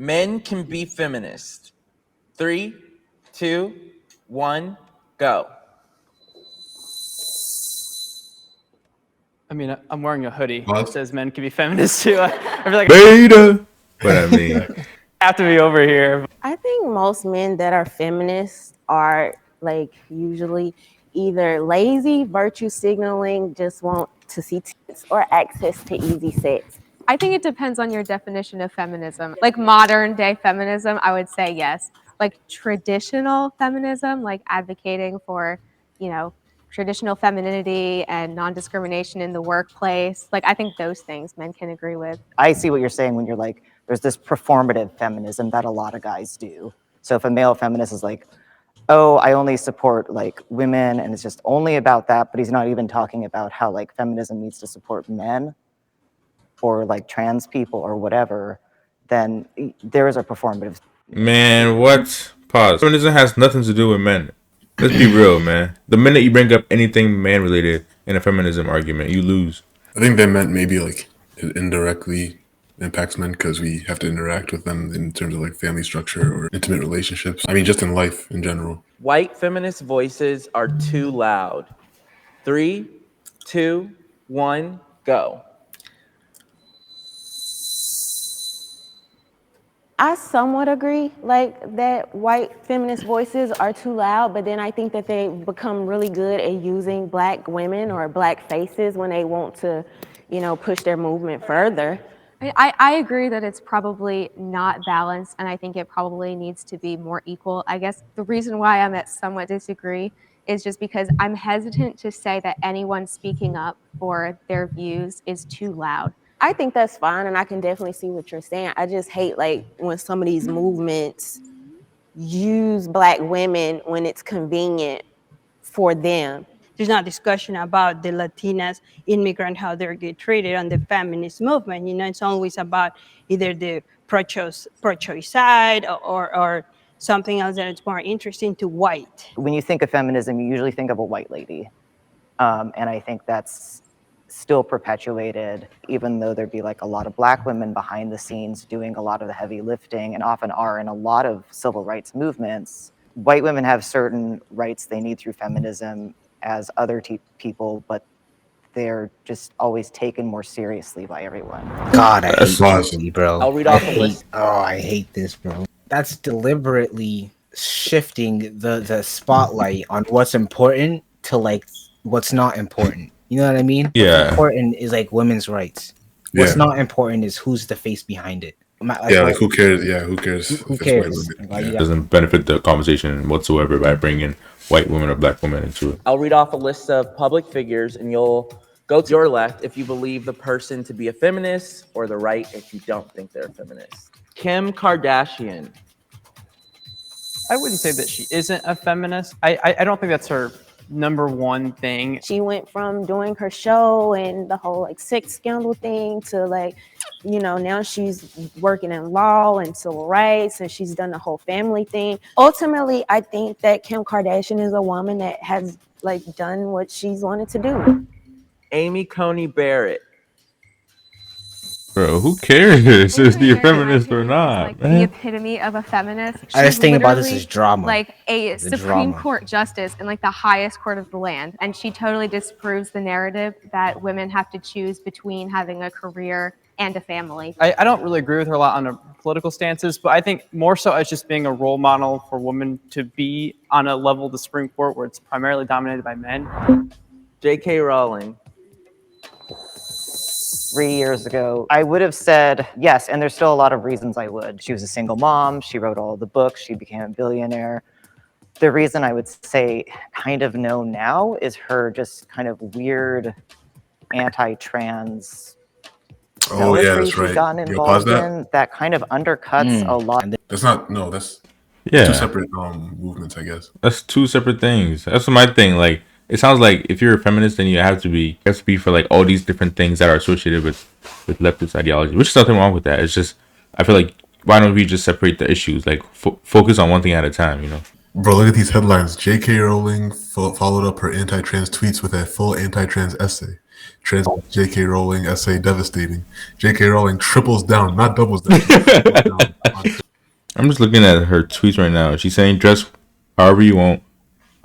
Men can be feminist. 3, 2, 1, go. I mean, I'm wearing a hoodie What? that says men can be feminists too. I feel like Beta. But I mean, I have to be over here. I think most men that are feminists are like usually either lazy, virtue signaling, just want to see tits, or access to easy sex. I think it depends on your definition of feminism. Like modern day feminism, I would say yes. Like traditional feminism, like advocating for, traditional femininity and non-discrimination in the workplace. Like I think those things men can agree with. I see what you're saying when you're like, there's this performative feminism that a lot of guys do. So if a male feminist is like, oh, I only support like women and it's just only about that, but he's not even talking about how like feminism needs to support men or like trans people or whatever, then there is a performative. man, what? Pause. Feminism has nothing to do with men. Let's be real, man. The minute you bring up anything man related in a feminism argument, you lose. I think they meant maybe like it indirectly impacts men because we have to interact with them in terms of like family structure or intimate relationships. I mean, just in life in general. White feminist voices are too loud. 3, 2, 1, go. I somewhat agree, like that white feminist voices are too loud, but then I think that they become really good at using Black women or Black faces when they want to, push their movement further. I agree that it's probably not balanced, and I think it probably needs to be more equal. I guess the reason why I'm at somewhat disagree is just because I'm hesitant to say that anyone speaking up for their views is too loud. I think that's fine, and I can definitely see what you're saying. I just hate like when some of these movements use Black women when it's convenient for them. There's not discussion about the Latinas immigrant, how they're get treated on the feminist movement. It's always about either the pro-choice side or something else that it's more interesting to white. When you think of feminism, you usually think of a white lady. And I think that's still perpetuated, even though there'd be like a lot of Black women behind the scenes doing a lot of the heavy lifting and often are in a lot of civil rights movements. White women have certain rights they need through feminism as other people, but they're just always taken more seriously by everyone. God, I hate this, bro. I'll read off a list. I hate this, bro. That's deliberately shifting the spotlight on what's important to like what's not important. You know what I mean? Yeah. What's important is like women's rights. What's not important is who's the face behind it. Like who cares? Yeah, who cares? Who cares? It doesn't benefit the conversation whatsoever by bringing white women or Black women into it. I'll read off a list of public figures, and you'll go to your left if you believe the person to be a feminist, or the right if you don't think they're a feminist. Kim Kardashian. I wouldn't say that she isn't a feminist. I don't think that's her number one thing. She went from doing her show and the whole like sex scandal thing to like, now she's working in law and civil rights, and she's done the whole family thing. Ultimately, I think that Kim Kardashian is a woman that has like done what she's wanted to do. Amy Coney Barrett. Bro, who cares if you're a feminist or not, like man? the epitome of a feminist. I just think about this literally as drama. Like a Supreme Court justice in like the highest court of the land, and she totally disproves the narrative that women have to choose between having a career and a family. I don't really agree with her a lot on her political stances, but I think more so as just being a role model for women to be on a level of the Supreme Court where it's primarily dominated by men. J.K. Rowling. 3 years ago, I would have said yes, and there's still a lot of reasons I would. She was a single mom, she wrote all the books, she became a billionaire. The reason I would say kind of no now is her just kind of weird anti-trans that's right. gotten involved in that kind of undercuts a lot. That's two separate movements, I guess. That's two separate things. That's my thing. Like, it sounds like if you're a feminist, then you have to be for like all these different things that are associated with leftist ideology, which is nothing wrong with that. It's just, I feel like, why don't we just separate the issues? Like, focus on one thing at a time, Bro, look at these headlines. J.K. Rowling followed up her anti-trans tweets with a full anti-trans essay. trans J.K. Rowling essay devastating. J.K. Rowling triples down, not doubles down. Triples down on I'm just looking at her tweets right now. She's saying dress however you want,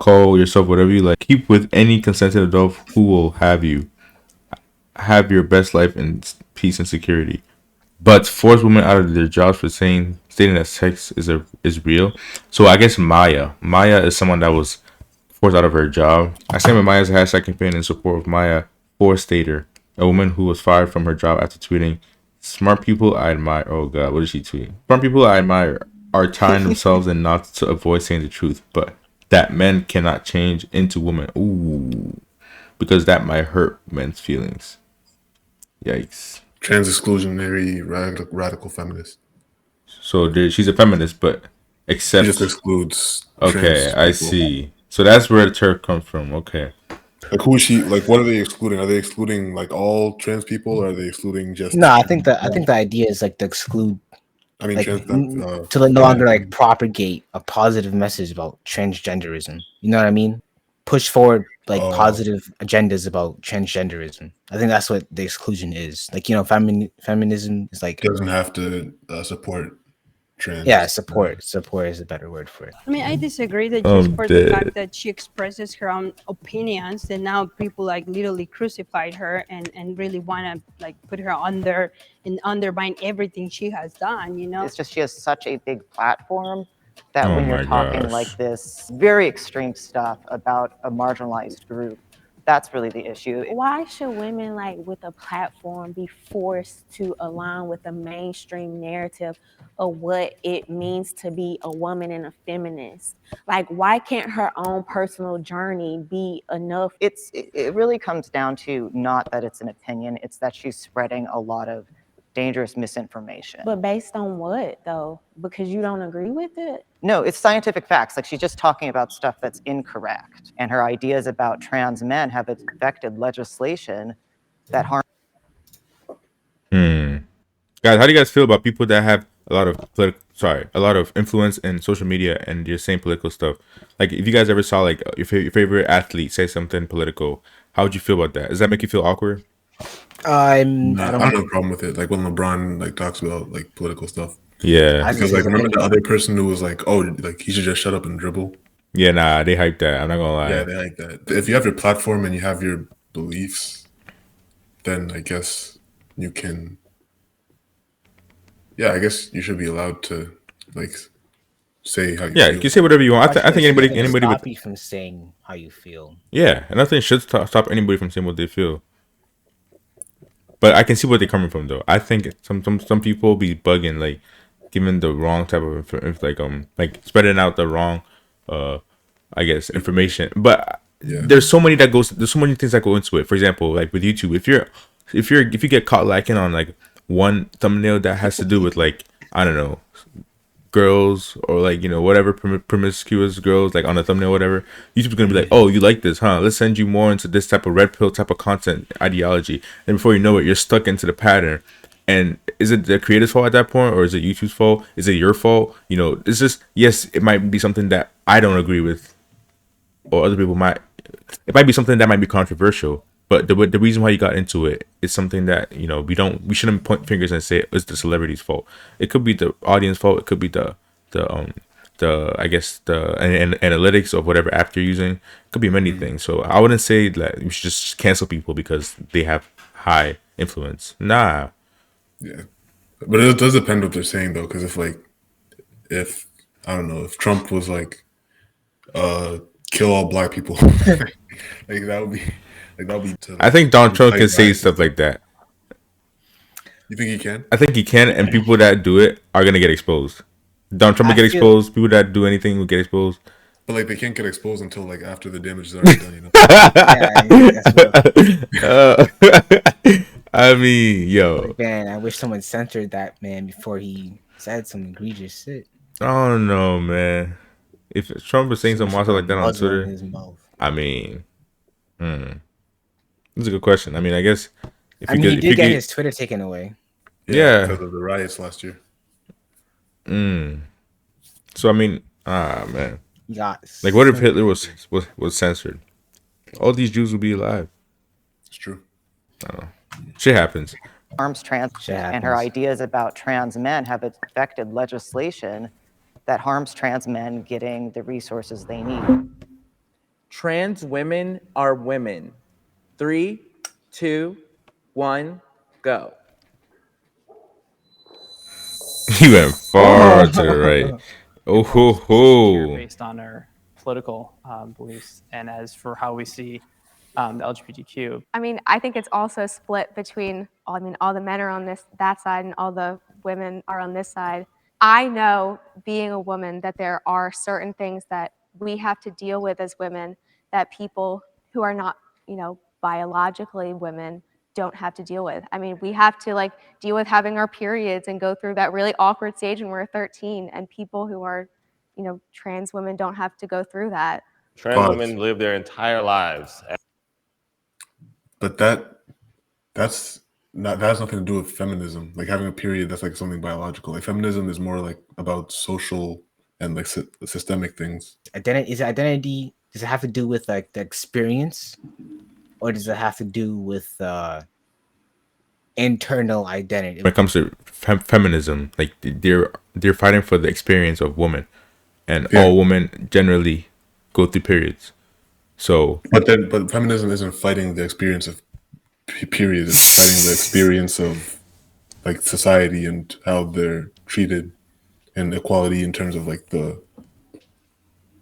call yourself whatever you like, keep with any consented adult who will have you. Have your best life in peace and security. But force women out of their jobs for stating that sex is real. So I guess Maya is someone that was forced out of her job. I stand with Maya's hashtag campaign in support of Maya Forstater, a woman who was fired from her job after tweeting, "Smart people I admire." Oh God, what did she tweet? "Smart people I admire are tying themselves in knots to avoid saying the truth, but that men cannot change into women. Ooh, because that might hurt men's feelings." Yikes. trans exclusionary radical feminist. So she's a feminist, but She except just excludes okay, trans I people. see. So that's where the term comes from. Okay. Like who is she? Like what are they excluding? Are they excluding like all trans people, or are they excluding just? No, I think the idea is like to exclude, I mean, like trans. to like no longer like propagate a positive message about transgenderism. You know what I mean? Push forward like positive agendas about transgenderism. I think that's what the exclusion is. Like, you know, feminism is like, doesn't have to support trans. yeah, support is a better word for it. I mean, I disagree that I'm just for the dead. fact that she expresses her own opinions, that now people like literally crucified her and really want to like put her under and undermine everything she has done, you know? It's just she has such a big platform that Oh when you're my talking gosh. like this very extreme stuff about a marginalized group, that's really the issue. Why should women like with a platform be forced to align with the mainstream narrative of what it means to be a woman and a feminist? Like, why can't her own personal journey be enough? It really comes down to not that it's an opinion, it's that she's spreading a lot of dangerous misinformation. But based on what though? Because you don't agree with it? No, it's scientific facts. Like she's just talking about stuff that's incorrect. And her ideas about trans men have affected legislation that harm. Guys, how do you guys feel about people that have a lot of a lot of influence in social media and you're saying political stuff? Like, if you guys ever saw like your favorite athlete say something political, how would you feel about that? Does that make you feel awkward? I don't have a problem with it. Like when LeBron like talks about like political stuff. Yeah. Because like remember the other person who was like, oh, like he should just shut up and dribble. Yeah, nah, they hype that. I'm not gonna lie. Yeah, they like that. If you have your platform and you have your beliefs, then I guess you can. Yeah, I guess you should be allowed to like say how you Yeah, feel. you can say whatever you want. I think anybody stop with you from saying how you feel. yeah, and nothing should stop anybody from saying what they feel. But I can see where they're coming from, though. I think some people be bugging, like giving the wrong type of like spreading out the wrong, I guess information. But there's so many things that go into it. For example, like with YouTube, if you get caught liking on like one thumbnail that has to do with like I don't know girls or like you know whatever promiscuous girls like on a thumbnail or whatever, YouTube's gonna be like, oh, you like this, huh? Let's send you more into this type of red pill type of content ideology, and before you know it, you're stuck into the pattern. And is it the creator's fault at that point, or is it YouTube's fault? Is it your fault? You know, it's just, yes, it might be something that I don't agree with, or other people might. It might be something that might be controversial, but the reason why you got into it is something that you know we shouldn't point fingers and say it's the celebrity's fault. It could be the audience fault. It could be the I guess the analytics of whatever app you're using. It could be many things. So I wouldn't say that you should just cancel people because they have high influence. Nah. Yeah, but it does depend what they're saying though, because if I don't know, if Trump was like, kill all black people, like that would be I think Donald Trump can say stuff like that. You think he can? I think he can, and people that do it are gonna get exposed. Donald Trump will get exposed. People that do anything will get exposed. But like they can't get exposed until like after the damage is already done, you know. I mean, yo, man, I wish someone censored that man before he said some egregious shit. I don't know, man. If Trump was saying some monster like that on Twitter, in his mouth. I mean, that's a good question. I mean, I guess if he did get his Twitter taken away. Yeah, because of the riots last year. So I mean, man. Yes. Like, what if Hitler was censored? All these Jews would be alive. It's true. I don't know. Shit happens. harms trans Shit and her happens. ideas about trans men have affected legislation that harms trans men getting the resources they need. Trans women are women. 3, 2, 1, go. He went far to the right. Oh ho here ho. based on our political beliefs, and as for how we see the LGBTQ. I mean, I think it's also split between, all the men are on that side and all the women are on this side. I know, being a woman, that there are certain things that we have to deal with as women that people who are not, biologically women don't have to deal with. I mean, we have to deal with having our periods and go through that really awkward stage when we're 13, and people who are, trans women don't have to go through that. Trans women live their entire lives. But that has nothing to do with feminism. Like having a period, that's like something biological. Like feminism is more like about social and like systemic things. Identity? Does it have to do with like the experience, or does it have to do with internal identity? When it comes to feminism, like they're fighting for the experience of women, and all women generally go through periods. So, but feminism isn't fighting the experience of periods. It's fighting the experience of like society and how they're treated, and equality in terms of like the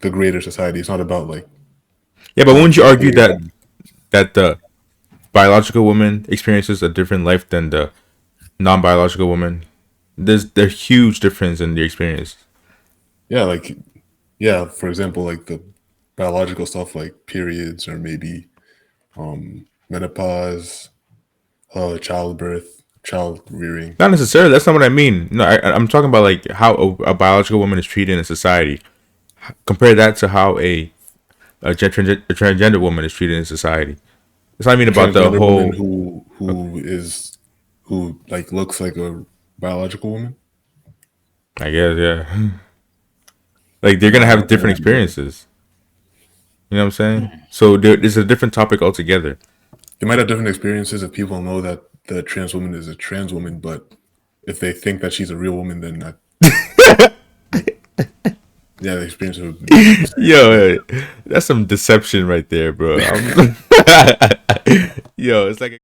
greater society. It's not about like. Yeah, but wouldn't you argue that the biological woman experiences a different life than the non-biological woman? There's huge difference in the experience. Yeah, for example, like the biological stuff like periods or maybe menopause, childbirth, child rearing. Not necessarily. That's not what I mean. No, I'm talking about like how a biological woman is treated in society. Compare that to how a transgender woman is treated in society. It's not even about the whole who like looks like a biological woman. I guess, yeah. Like they're gonna have different experiences. You know what I'm saying? So it's a different topic altogether. They might have different experiences if people know that the trans woman is a trans woman, but if they think that she's a real woman, then not. Yeah, the experience would be. Yo, that's some deception right there, bro. Yo, it's like